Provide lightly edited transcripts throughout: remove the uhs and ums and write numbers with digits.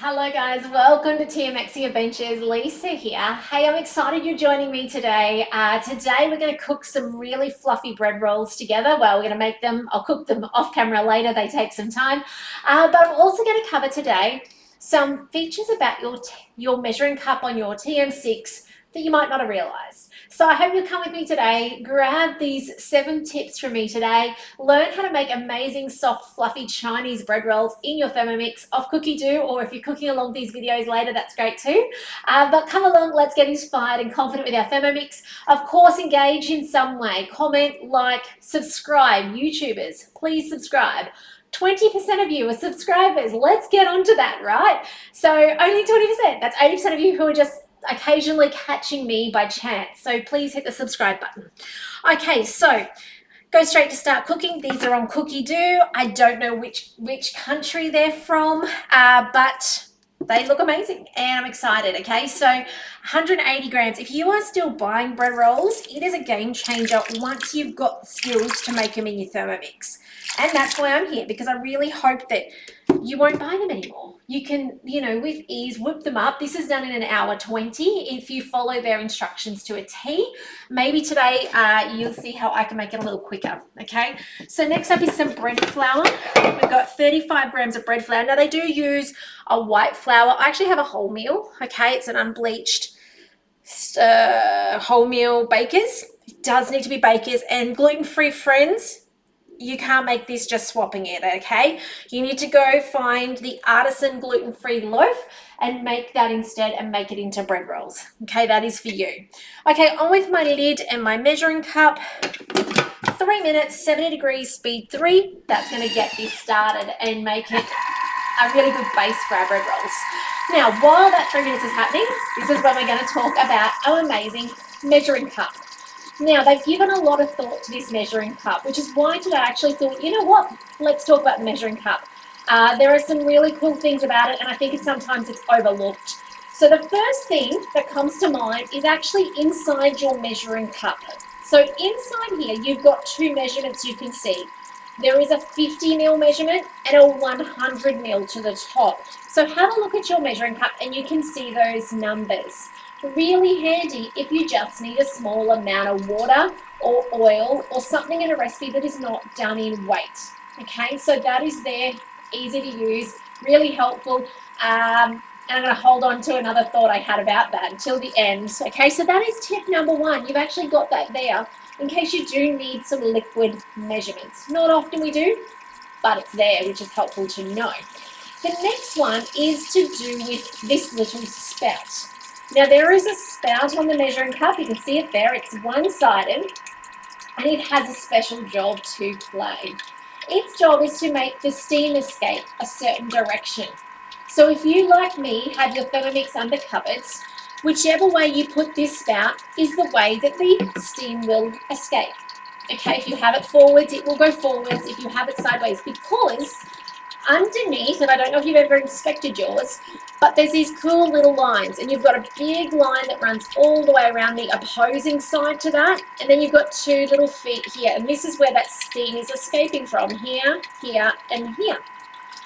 Hello guys, welcome to TM6 Adventures. Lisa here. Hey, I'm excited you're joining me today. Today we're going to cook some really fluffy bread rolls together. Well, we're going to make them, I'll cook them off camera later, they take some time. But I'm also going to cover today some features about your measuring cup on your TM6 that you might not have realized. So I hope you'll come with me today, grab these 7 tips from me today, learn how to make amazing, soft, fluffy Chinese bread rolls in your Thermomix of cookie dough, or if you're cooking along these videos later, that's great too. But come along, let's get inspired and confident with our Thermomix. Of course, engage in some way. Comment, like, subscribe. YouTubers, please subscribe. 20% of you are subscribers. Let's get onto that, right? So only 20%. That's 80% of you who are just occasionally catching me by chance. So please hit the subscribe button. Okay, so go straight to start cooking. These are on cookie dough. I don't know which country they're from, but they look amazing and I'm excited. Okay, so 180 grams. If you are still buying bread rolls, it is a game changer once you've got the skills to make them in your Thermomix. And that's why I'm here, because I really hope that you won't buy them anymore. You can, with ease, whip them up. This is done in 1 hour 20 if you follow their instructions to a T. Maybe today you'll see how I can make it a little quicker, okay? So next up is some bread flour. We've got 35 grams of bread flour. Now they do use a white flour. I actually have a wholemeal, okay? It's an unbleached wholemeal Bakers. It does need to be Bakers, and gluten-free friends, you can't make this just swapping it, okay? You need to go find the artisan gluten-free loaf and make that instead and make it into bread rolls, okay? That is for you. Okay, on with my lid and my measuring cup. 3 minutes, 70 degrees, speed 3. That's going to get this started and make it a really good base for our bread rolls. Now, while that 3 minutes is happening, this is when we're going to talk about our amazing measuring cup. Now, they've given a lot of thought to this measuring cup, which is why today I actually thought, you know what, let's talk about the measuring cup. There are some really cool things about it, and I think sometimes it's overlooked. So the first thing that comes to mind is actually inside your measuring cup. So inside here, you've got 2 measurements you can see. There is a 50 ml measurement and a 100 ml to the top. So have a look at your measuring cup and you can see those numbers. Really handy if you just need a small amount of water or oil or something in a recipe that is not done in weight. Okay, so that is there, easy to use, really helpful. And I'm going to hold on to another thought I had about that until the end. Okay, so that is tip number 1. You've actually got that there in case you do need some liquid measurements. Not often we do, but it's there, which is helpful to know. The next one is to do with this little spout. Now there is a spout on the measuring cup, you can see it there, it's one-sided and it has a special job to play. Its job is to make the steam escape a certain direction. So if you, like me, have your Thermomix under cupboards, whichever way you put this spout is the way that the steam will escape. Okay, if you have it forwards, it will go forwards, if you have it sideways, because underneath, and I don't know if you've ever inspected yours, but there's these cool little lines, and you've got a big line that runs all the way around the opposing side to that, and then you've got 2 little feet here, and this is where that steam is escaping from, here, here, and here.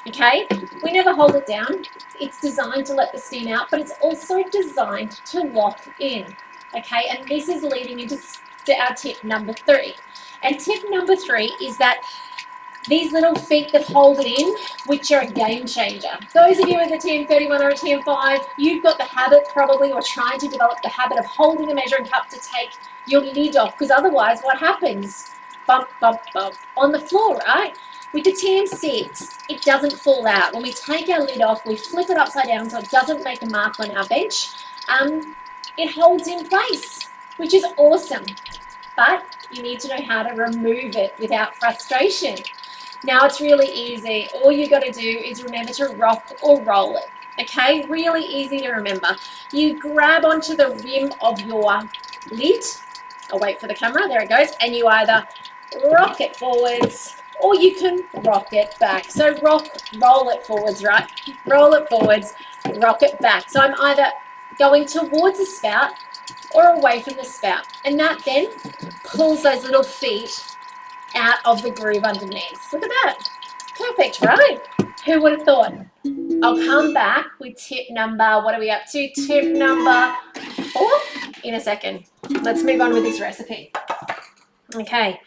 Okay, we never hold it down. It's designed to let the steam out, but it's also designed to lock in. Okay, and this is leading into our tip number 3. And tip number 3 is that these little feet that hold it in, which are a game changer. Those of you with a TM31 or a TM5, you've got the habit probably, or trying to develop the habit of holding the measuring cup to take your lid off, because otherwise what happens? Bump, bump, bump on the floor, right? With the TM6, it doesn't fall out. When we take our lid off, we flip it upside down so it doesn't make a mark on our bench. It holds in place, which is awesome. But you need to know how to remove it without frustration. Now it's really easy. All you got to do is remember to rock or roll it. Okay, really easy to remember. You grab onto the rim of your lid. I'll wait for the camera. There it goes. And you either rock it forwards or you can rock it back. So roll it forwards, right? Roll it forwards, rock it back. So I'm either going towards the spout or away from the spout. And that then pulls those little feet out of the groove underneath. Look at that. Perfect, right? Who would have thought? I'll come back with tip number, what are we up to? Tip number 4 in a second. Let's move on with this recipe. Okay.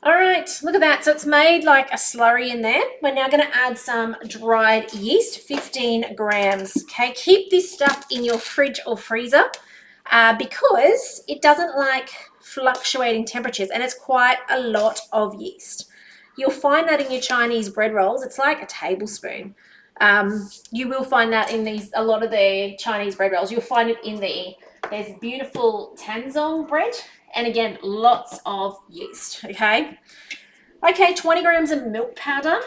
All right, look at that. So it's made like a slurry in there. We're now going to add some dried yeast, 15 grams. Okay, keep this stuff in your fridge or freezer because it doesn't like fluctuating temperatures, and it's quite a lot of yeast. You'll find that in your Chinese bread rolls. It's like a tablespoon. You will find that in a lot of the Chinese bread rolls. You'll find it in there's beautiful Tanzong bread. And again, lots of yeast, okay? Okay, 20 grams of milk powder.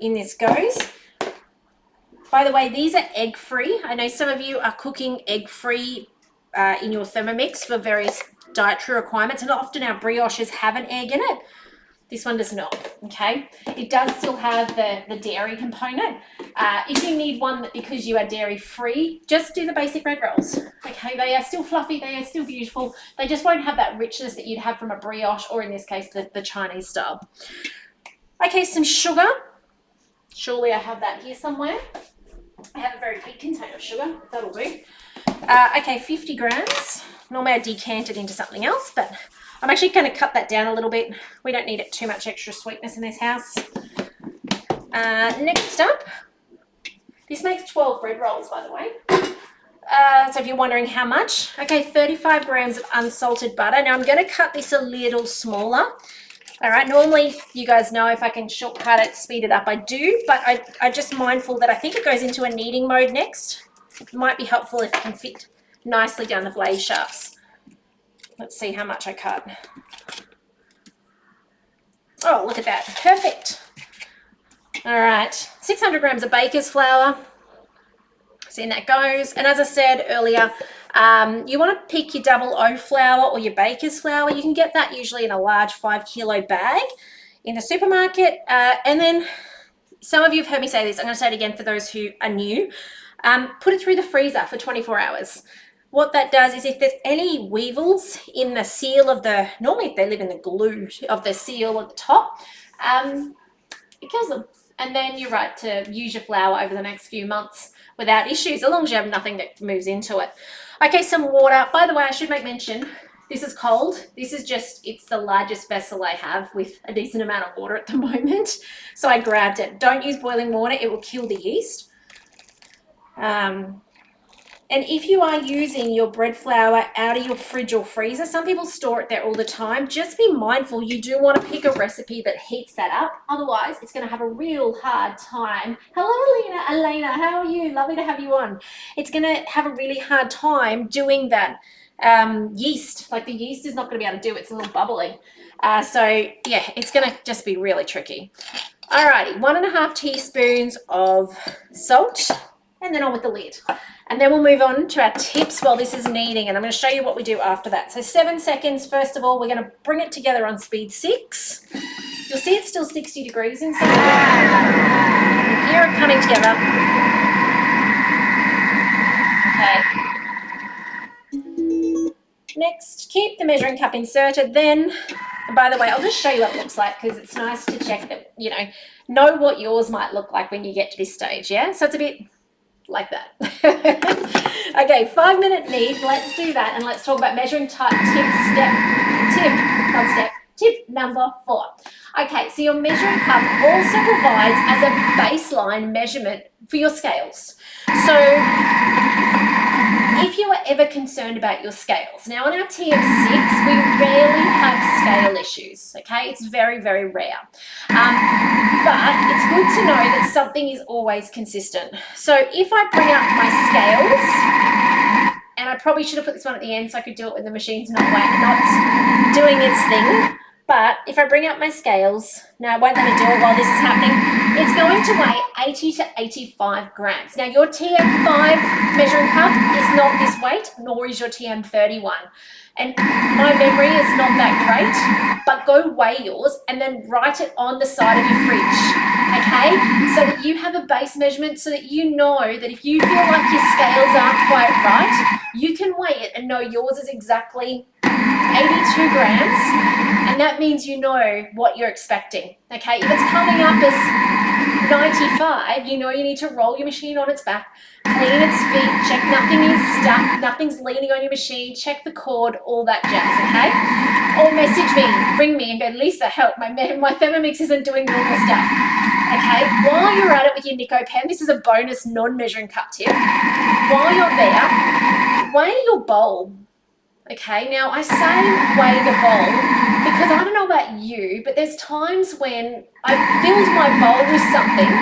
In this goes. By the way, these are egg-free. I know some of you are cooking egg-free in your Thermomix for various dietary requirements, and often our brioches have an egg in it. This one does not, okay? It does still have the dairy component. If you need one because you are dairy-free, just do the basic bread rolls, okay? They are still fluffy, they are still beautiful. They just won't have that richness that you'd have from a brioche, or in this case, the Chinese style. Okay, some sugar. Surely I have that here somewhere. I have a very big container of sugar. That'll do. Okay, 50 grams. Normally I decant it into something else, but I'm actually going to cut that down a little bit. We don't need it too much extra sweetness in this house. Next up, this makes 12 bread rolls, by the way. So if you're wondering how much, okay, 35 grams of unsalted butter. Now I'm going to cut this a little smaller. All right, normally you guys know if I can shortcut it, speed it up, I do, but I'm just mindful that I think it goes into a kneading mode next. It might be helpful if it can fit nicely down the blade shafts. Let's see how much I cut. Oh, look at that. Perfect. All right. 600 grams of baker's flour. See, and that goes. And as I said earlier, you want to pick your double O flour or your baker's flour. You can get that usually in a large 5-kilo bag in the supermarket. And then some of you have heard me say this. I'm going to say it again for those who are new. Put it through the freezer for 24 hours. What that does is if there's any weevils in the seal of normally they live in the glue of the seal at the top, it kills them. And then you're right to use your flour over the next few months without issues, as long as you have nothing that moves into it. Okay, some water. By the way, I should make mention, this is cold. This is it's the largest vessel I have with a decent amount of water at the moment. So I grabbed it. Don't use boiling water. It will kill the yeast. And if you are using your bread flour out of your fridge or freezer, some people store it there all the time. Just be mindful, you do want to pick a recipe that heats that up. Otherwise, it's going to have a real hard time. Hello, Elena, how are you? Lovely to have you on. It's going to have a really hard time doing that yeast. Like the yeast is not going to be able to do it. It's a little bubbly. So yeah, it's going to just be really tricky. Alrighty, 1.5 teaspoons of salt, and then on with the lid. And then we'll move on to our tips while this is kneading, and I'm going to show you what we do after that. So 7 seconds, first of all, we're going to bring it together on speed 6. You'll see it's still 60 degrees inside. You hear it coming together. Okay. Next, keep the measuring cup inserted. Then, by the way, I'll just show you what it looks like because it's nice to check that, know what yours might look like when you get to this stage, yeah? So it's a bit like that. Okay, 5-minute knead. Let's do that, and let's talk about measuring tip number 4. Okay, so your measuring cup also provides as a baseline measurement for your scales. So if you are ever concerned about your scales, now on our TM6, we rarely have scale issues, okay? It's very, very rare. But it's good to know that something is always consistent. So if I bring up my scales, and I probably should have put this one at the end so I could do it when the machine's not doing its thing, but if I bring up my scales, now I won't let me do it while this is happening, it's going to weigh 80 to 85 grams. Now your TM5 measuring cup is not this weight, nor is your TM31. And my memory is not that great, but go weigh yours and then write it on the side of your fridge, okay? So that you have a base measurement so that you know that if you feel like your scales aren't quite right, you can weigh it and know yours is exactly 82 grams. And And that means you know what you're expecting, okay? If it's coming up as 95, you know you need to roll your machine on its back, clean its feet, check nothing is stuck, nothing's leaning on your machine, check the cord, all that jazz, okay? Or message me, ring me and go, Lisa, help, my Thermomix isn't doing normal stuff. Okay, while you're at it with your Nico pen, this is a bonus non-measuring cup tip. While you're there, weigh your bowl. Okay, now I say weigh the bowl because I don't know about you, but there's times when I've filled my bowl with something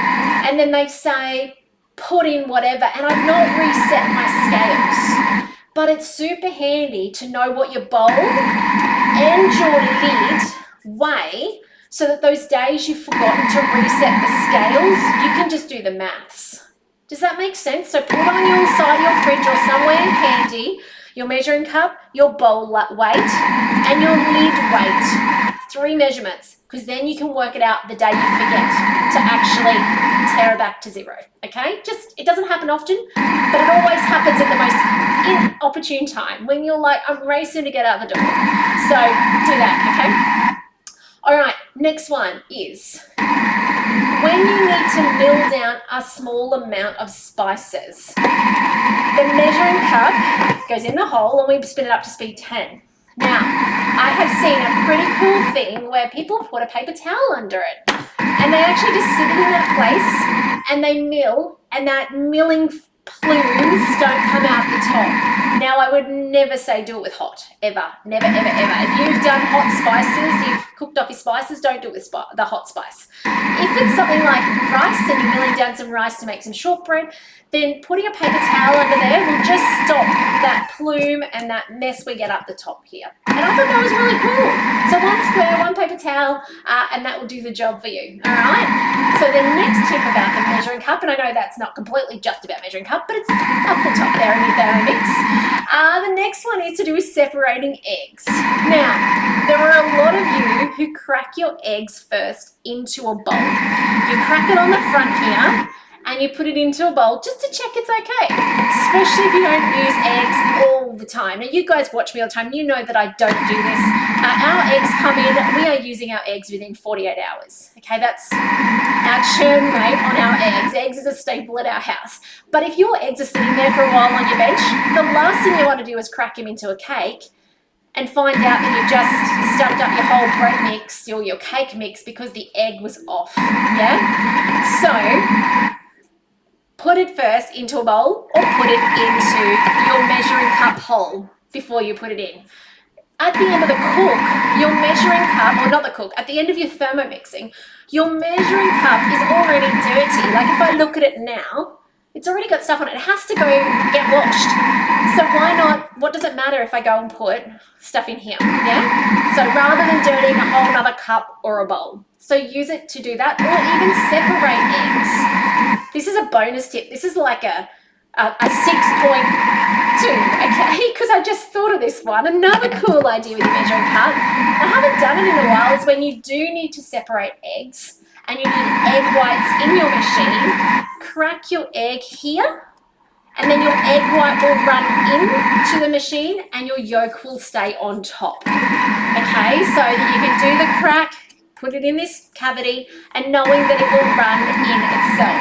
and then they say put in whatever and I've not reset my scales. But it's super handy to know what your bowl and your lid weigh so that those days you've forgotten to reset the scales, you can just do the maths. Does that make sense? So put on your side of your fridge or somewhere handy your measuring cup, your bowl weight, and your lid weight. 3 measurements, because then you can work it out the day you forget to actually tear it back to 0, okay? It doesn't happen often, but it always happens at the most inopportune time when you're like, I'm racing to get out the door. So do that, okay? All right, next one is when you need to mill down a small amount of spices. The measuring cup goes in the hole and we spin it up to speed 10. Now, I have seen a pretty cool thing where people put a paper towel under it and they actually just sit it in that place and they mill and that milling plumes don't come out the top. Now, I would never say do it with hot, ever, never, ever, ever. If you've done hot spices, you've cooked off your spices, don't do it with the hot spice. If it's something like rice and you're milling down some rice to make some shortbread, then putting a paper towel under there will just stop that plume and that mess we get up the top here. And I thought that was really cool. So 1 square, 1 paper towel, and that will do the job for you, all right? So the next tip about the measuring cup, and I know that's not completely just about measuring cup, but it's up the top there in your Thermomix. The next one is to do with separating eggs. Now, there are a lot of you who crack your eggs first into a bowl. You crack it on the front here, and you put it into a bowl just to check it's okay, especially if you don't use eggs all the time. Now, you guys watch me all the time. You know that I don't do this. Our eggs come in. We are using our eggs within 48 hours. Okay, that's our churn rate on our eggs. Eggs is a staple at our house. But if your eggs are sitting there for a while on your bench, the last thing you want to do is crack them into a cake and find out that you've just stuffed up your whole bread mix or your cake mix because the egg was off. Yeah? So put it first into a bowl or put it into your measuring cup hole before you put it in. At the end of the cook, your measuring cup, or not the cook, at the end of your thermomixing, your measuring cup is already dirty. Like if I look at it now, it's already got stuff on it. It has to go get washed. So why not, what does it matter if I go and put stuff in here, yeah? So rather than dirtying a whole other cup or a bowl. So use it to do that, or even separate eggs. This is a bonus tip. This is like a 6.2, okay? Because I just thought of this one. Another cool idea with your measuring cup, I haven't done it in a while, is when you do need to separate eggs and you need egg whites in your machine, crack your egg here and then your egg white will run into the machine and your yolk will stay on top, okay? So that you can do the crack, put it in this cavity and knowing that it will run in itself.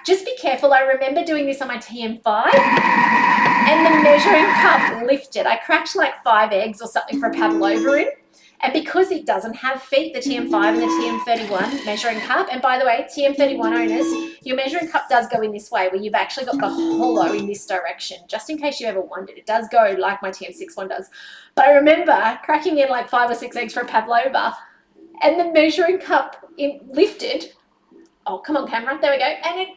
Just be careful. I remember doing this on my TM5 and the measuring cup lifted. I cracked like 5 eggs or something for a pavlova in. And because it doesn't have feet, the TM5 and the TM31 measuring cup, and by the way, TM31 owners, your measuring cup does go in this way where you've actually got the hollow in this direction, just in case you ever wondered. It does go like my TM6 one does. But I remember cracking in like 5 or 6 eggs for a pavlova and the measuring cup lifted. Oh, come on camera, there we go. And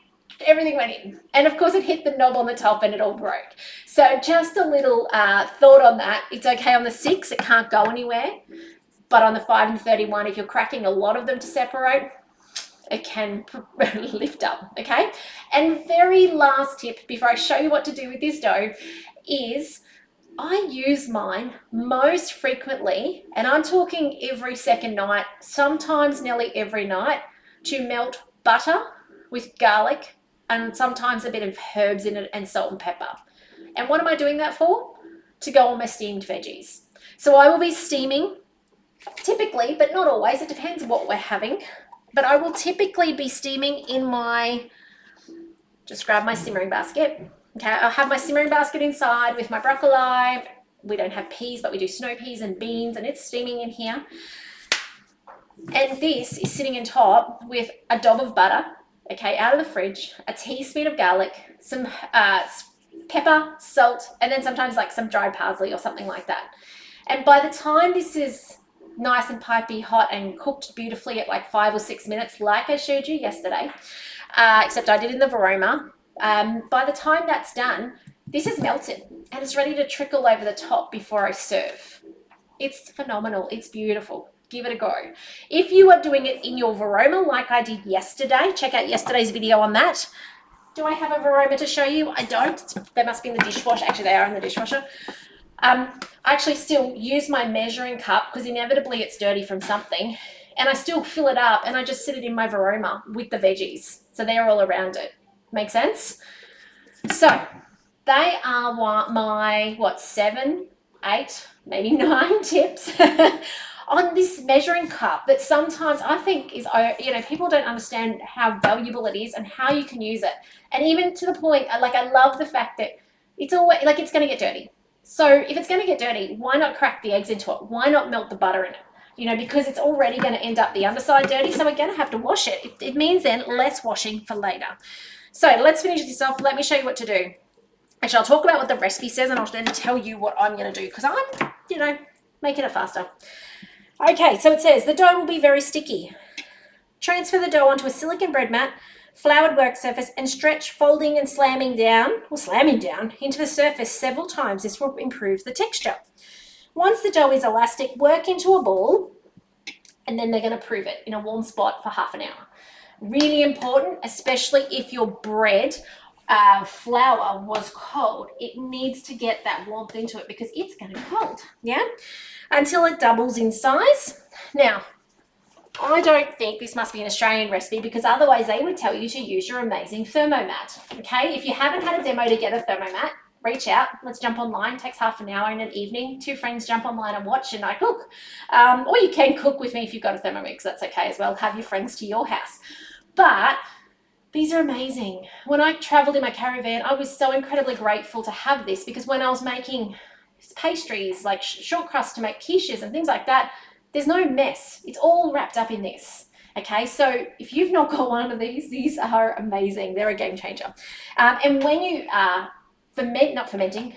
everything went in. And of course it hit the knob on the top and it all broke. So just a little thought on that. It's okay on the 6, it can't go anywhere. But on the 5 and 31, if you're cracking a lot of them to separate, it can lift up, okay? And very last tip before I show you what to do with this dough is I use mine most frequently, and I'm talking every second night, sometimes nearly every night, to melt butter with garlic and sometimes a bit of herbs in it and salt and pepper. And what am I doing that for? To go on my steamed veggies. So I will be steaming typically, but not always, it depends what we're having. But I will typically be steaming in my, just grab my simmering basket. Okay, I'll have my simmering basket inside with my broccoli. We don't have peas, but we do snow peas and beans, and it's steaming in here. And this is sitting on top with a dob of butter, okay, out of the fridge, a teaspoon of garlic, some pepper, salt, and then sometimes like some dried parsley or something like that. And by the time this is nice and pipey hot and cooked beautifully at like 5 or 6 minutes, like I showed you yesterday, except I did in the Voroma, by the time that's done, this is melted and it's ready to trickle over the top before I serve. It's phenomenal. It's beautiful. Give it a go. If you are doing it in your Voroma like I did yesterday, check out yesterday's video on that. Do I have a Voroma to show you? I don't. They must be in the dishwasher. Actually, they are in the dishwasher. I actually still use my measuring cup because inevitably it's dirty from something, and I still fill it up and I just sit it in my Voroma with the veggies. So they're all around it. Make sense? So they are my, 7, 8, maybe 9 tips on this measuring cup that sometimes I think is, people don't understand how valuable it is and how you can use it. And even to the point, like, I love the fact that it's always, like, it's going to get dirty. So if it's going to get dirty, why not crack the eggs into it? Why not melt the butter in it? Because it's already going to end up the underside dirty, so we're going to have to wash it. It means then less washing for later. So let's finish this off. Let me show you what to do. Actually, I'll talk about what the recipe says and I'll then tell you what I'm going to do because I'm, making it faster. Okay, so it says the dough will be very sticky. Transfer the dough onto a silicone bread mat, floured work surface, and stretch, folding and slamming down into the surface several times. This will improve the texture. Once the dough is elastic, work into a ball, and then they're going to prove it in a warm spot for half an hour. Really important, especially if your bread flour was cold. It needs to get that warmth into it because it's going to be cold, yeah? Until it doubles in size. Now, I don't think this must be an Australian recipe because otherwise they would tell you to use your amazing Thermomat, okay? If you haven't had a demo to get a Thermomat, reach out. Let's jump online. It takes half an hour in an evening. 2 friends jump online and watch and I cook. Or you can cook with me if you've got a Thermomix. That's okay as well. Have your friends to your house. But these are amazing. When I traveled in my caravan, I was so incredibly grateful to have this because when I was making pastries, like short crust to make quiches and things like that, there's no mess. It's all wrapped up in this. Okay, so if you've not got one of these are amazing. They're a game changer. And when you are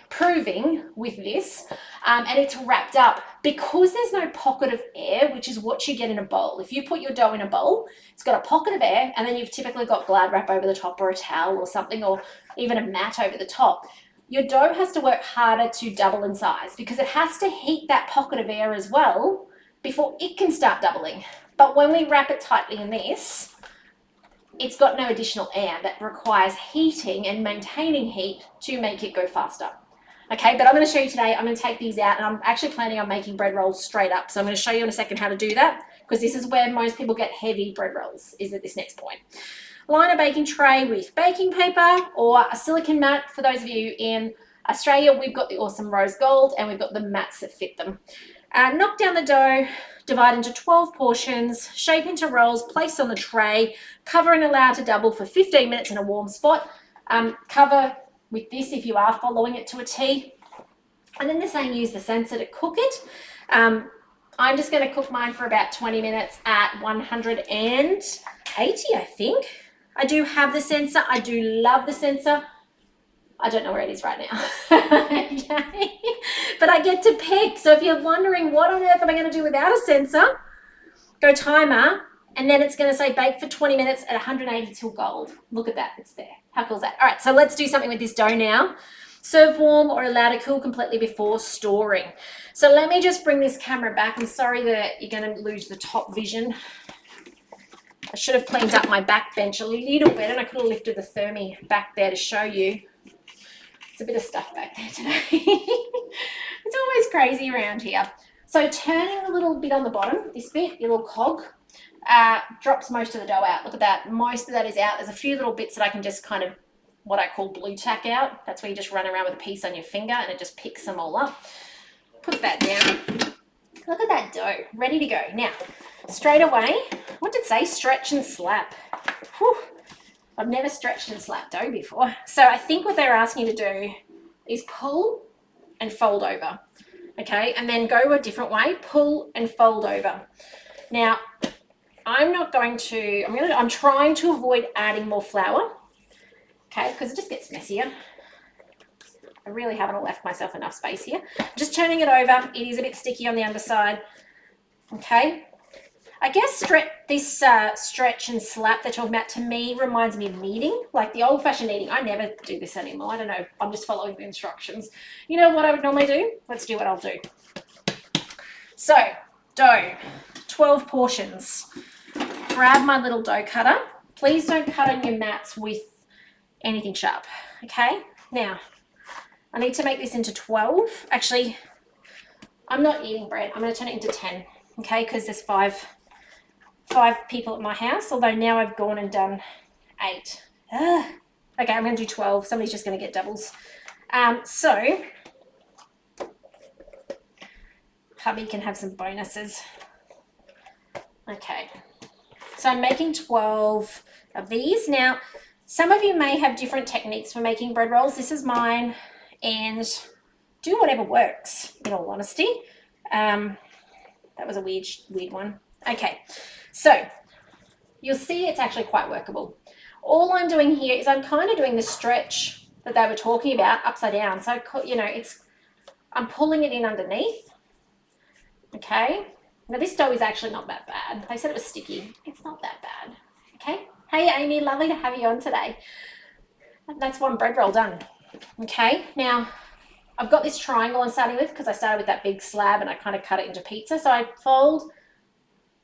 proving with this, and it's wrapped up, because there's no pocket of air, which is what you get in a bowl. If you put your dough in a bowl, it's got a pocket of air, and then you've typically got Glad wrap over the top or a towel or something, or even a mat over the top. Your dough has to work harder to double in size because it has to heat that pocket of air as well before it can start doubling. But when we wrap it tightly in this, it's got no additional air that requires heating and maintaining heat to make it go faster. Okay, but I'm going to show you today, I'm going to take these out and I'm actually planning on making bread rolls straight up. So I'm going to show you in a second how to do that because this is where most people get heavy bread rolls, is at this next point. Line a baking tray with baking paper or a silicone mat. For those of you in Australia, we've got the awesome rose gold and we've got the mats that fit them. Knock down the dough, divide into 12 portions, shape into rolls, place on the tray, cover and allow to double for 15 minutes in a warm spot. Cover with this if you are following it to a T. And then they're saying use the sensor to cook it. I'm just going to cook mine for about 20 minutes at 180, I think. I do have the sensor. I do love the sensor. I don't know where it is right now. Okay. But I get to pick. So if you're wondering what on earth am I going to do without a sensor, go timer, and then it's going to say bake for 20 minutes at 180 till gold. Look at that. It's there. How cool is that? All right, so let's do something with this dough now. Serve warm or allow to cool completely before storing. So let me just bring this camera back. I'm sorry that you're going to lose the top vision. I should have cleaned up my back bench a little bit, and I could have lifted the Thermi back there to show you. It's a bit of stuff back there today. It's always crazy around here. So turning a little bit on the bottom, this bit, your little cog, drops most of the dough out. Look at that. Most of that is out. There's a few little bits that I can just kind of, what I call blue tack out. That's where you just run around with a piece on your finger and it just picks them all up. Put that down. Look at that dough, ready to go. Now, straight away, what did it say? Stretch and slap. Whew. I've never stretched and slapped dough before. So I think what they're asking you to do is pull and fold over, okay? And then go a different way, pull and fold over. Now, I'm trying to avoid adding more flour, okay? Because it just gets messier. I really haven't left myself enough space here. Just turning it over. It is a bit sticky on the underside, okay? I guess this stretch and slap they're talking about, to me, reminds me of kneading, like the old-fashioned kneading. I never do this anymore. I don't know. I'm just following the instructions. You know what I would normally do? Let's do what I'll do. So, dough, 12 portions. Grab my little dough cutter. Please don't cut on your mats with anything sharp, okay? Now, I need to make this into 12. Actually, I'm not eating bread. I'm going to turn it into 10, okay? Because there's five people at my house, although now I've gone and done 8. Ugh. Okay, I'm going to do 12. Somebody's just going to get doubles. So, hubby can have some bonuses. Okay, so I'm making 12 of these. Now, some of you may have different techniques for making bread rolls. This is mine, and do whatever works, in all honesty. That was a weird one. Okay, so you'll see it's actually quite workable. All I'm doing here is I'm kind of doing the stretch that they were talking about upside down. So, you know, I'm pulling it in underneath. Okay, now this dough is actually not that bad. They said it was sticky. It's not that bad. Okay, hey Amy, lovely to have you on today. That's one bread roll done. Okay, now I've got this triangle I'm starting with because I started with that big slab and I kind of cut it into pizza. So I fold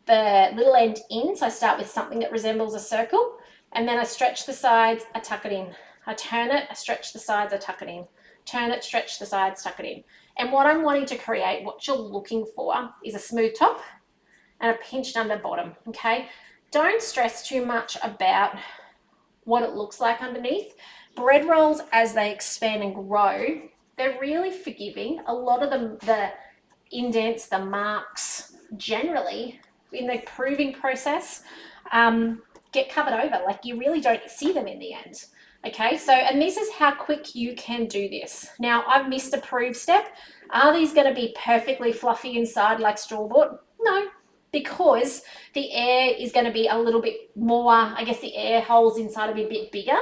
the little end in. So I start with something that resembles a circle, and then I stretch the sides, I tuck it in. I turn it, I stretch the sides, I tuck it in. Turn it, stretch the sides, tuck it in. And what I'm wanting to create, what you're looking for, is a smooth top and a pinched under bottom, okay? Don't stress too much about what it looks like underneath. Bread rolls, as they expand and grow, they're really forgiving. A lot of the indents, the marks, generally, in the proving process, get covered over. Like, you really don't see them in the end. Okay, so, and this is how quick you can do this. Now, I've missed a prove step. Are these going to be perfectly fluffy inside like store-bought? No, because the air is going to be a little bit more, I guess the air holes inside will be a bit bigger,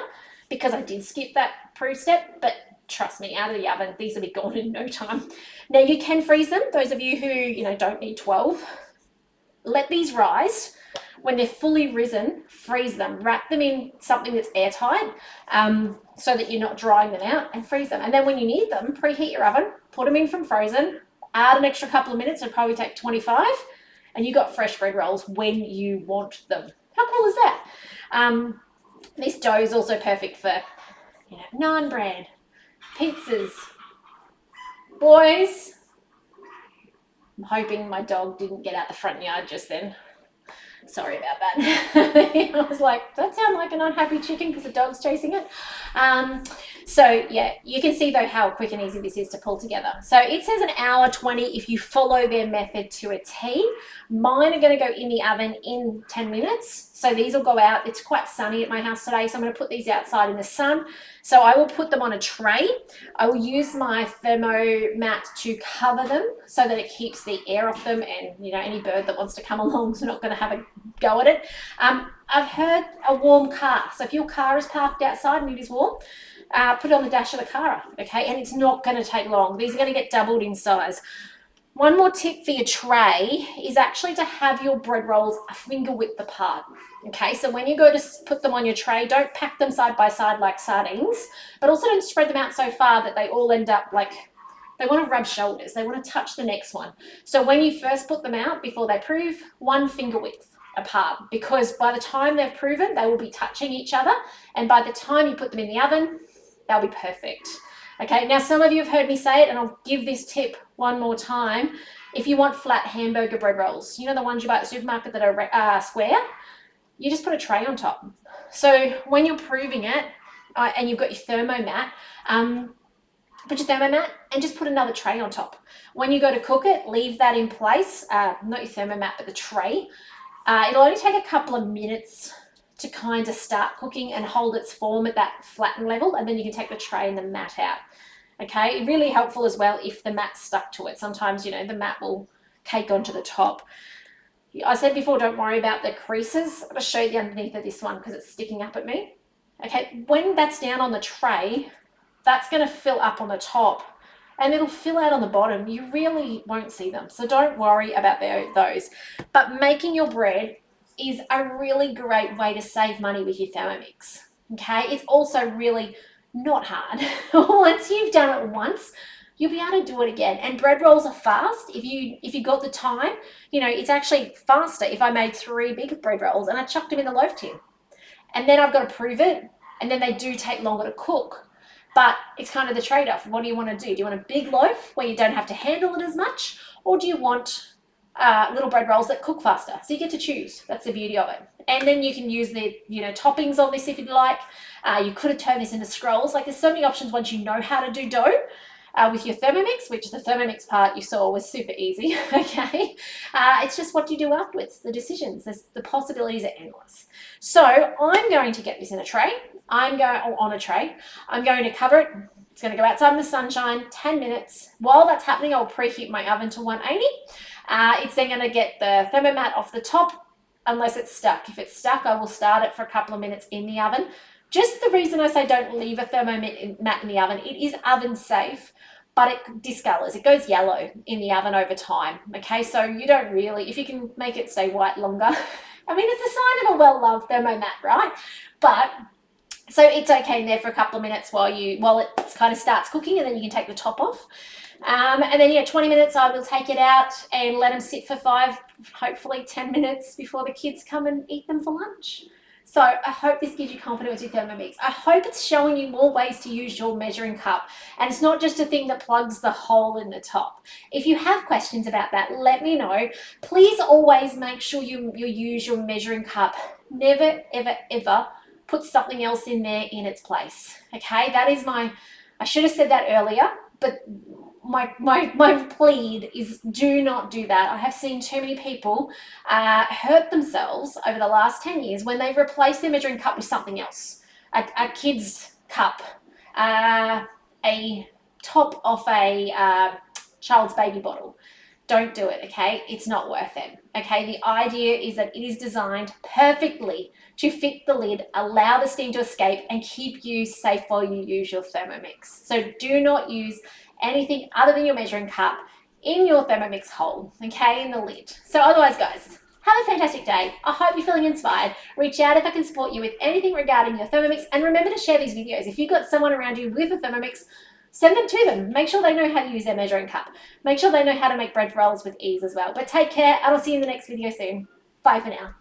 because I did skip that prove step, but trust me, out of the oven, these will be gone in no time. Now, you can freeze them. Those of you who, you know, don't need 12, let these rise. When they're fully risen, freeze them. Wrap them in something that's airtight, so that you're not drying them out, and freeze them. And then when you need them, preheat your oven, put them in from frozen, add an extra couple of minutes, it'll probably take 25, and you got fresh bread rolls when you want them. How cool is that? This dough is also perfect for, you know, naan bread, pizzas. Boys, I'm hoping my dog didn't get out the front yard just then. Sorry about that. I was like, does that sound like an unhappy chicken because the dog's chasing it? So yeah, you can see though how quick and easy this is to pull together. So it says an hour 20 if you follow their method to a T. Mine are going to go in the oven in 10 minutes. So these will go out. It's quite sunny at my house today, so I'm going to put these outside in the sun. So I will put them on a tray. I will use my Thermo mat to cover them so that it keeps the air off them, and, you know, any bird that wants to come along is not going to have a go at it. I've heard a warm car. So if your car is parked outside and it is warm, put it on the dash of the car, okay? And it's not going to take long. These are going to get doubled in size. One more tip for your tray is actually to have your bread rolls a finger width apart, okay? So when you go to put them on your tray, don't pack them side by side like sardines, but also don't spread them out so far that they all end up like, they want to rub shoulders. They want to touch the next one. So when you first put them out, before they prove, 1 finger width apart, because by the time they've proven, they will be touching each other, and by the time you put them in the oven, they'll be perfect. Okay, now some of you have heard me say it, and I'll give this tip one more time. If you want flat hamburger bread rolls, you know the ones you buy at the supermarket that are square, you just put a tray on top. So when you're proving it, and you've got your Thermo mat, put your thermomat and just put another tray on top. When you go to cook it, leave that in place, not your thermomat, but the tray. It'll only take a couple of minutes to kind of start cooking and hold its form at that flattened level, and then you can take the tray and the mat out. Okay, really helpful as well if the mat's stuck to it. Sometimes, you know, the mat will cake onto the top. I said before, don't worry about the creases. I'm going to show you the underneath of this one because it's sticking up at me. Okay, when that's down on the tray, that's going to fill up on the top and it'll fill out on the bottom. You really won't see them. So don't worry about those. But making your bread is a really great way to save money with your Thermomix. Okay, it's also really not hard. Once you've done it once, you'll be able to do it again. And bread rolls are fast. If you got the time, you know, it's actually faster if I made 3 big bread rolls and I chucked them in the loaf tin. And then I've got to prove it. And then they do take longer to cook. But it's kind of the trade-off. What do you want to do? Do you want a big loaf where you don't have to handle it as much? Or do you want little bread rolls that cook faster? So you get to choose. That's the beauty of it. And then you can use the, you know, toppings on this if you'd like. You could have turned this into scrolls. Like, there's so many options once you know how to do dough. With your Thermomix, which the Thermomix part you saw was super easy, okay? It's just what you do afterwards, the decisions. The possibilities are endless. So I'm going to get this in a tray. On a tray. I'm going to cover it. It's going to go outside in the sunshine, 10 minutes. While that's happening, I'll preheat my oven to 180. It's then going to get the thermomat off the top, unless it's stuck. If it's stuck, I will start it for a couple of minutes in the oven. Just the reason I say don't leave a thermomat in the oven, it is oven safe, but it discolors. It goes yellow in the oven over time. Okay, so you don't really, if you can make it stay white longer, I mean, it's a sign of a well-loved thermomat, right? But so it's okay in there for a couple of minutes while it kind of starts cooking, and then you can take the top off. And then, 20 minutes, I will take it out and let them sit for 5, hopefully 10 minutes before the kids come and eat them for lunch. So I hope this gives you confidence with Thermomix. I hope it's showing you more ways to use your measuring cup. And it's not just a thing that plugs the hole in the top. If you have questions about that, let me know. Please always make sure you use your measuring cup. Never, ever, ever put something else in there in its place. Okay, that is I should have said that earlier, but my plead is do not do that. I have seen too many people hurt themselves over the last 10 years when they've replaced their measuring cup with something else. A kid's cup, a top of a child's baby bottle. Don't do it, okay? It's not worth it, okay? The idea is that it is designed perfectly to fit the lid, allow the steam to escape, and keep you safe while you use your Thermomix. So do not use anything other than your measuring cup in your Thermomix hole, okay, in the lid. So otherwise, guys, have a fantastic day. I hope you're feeling inspired. Reach out if I can support you with anything regarding your Thermomix, and remember to share these videos. If you've got someone around you with a Thermomix, send them to them. Make sure they know how to use their measuring cup. Make sure they know how to make bread rolls with ease as well. But take care, and I'll see you in the next video soon. Bye for now.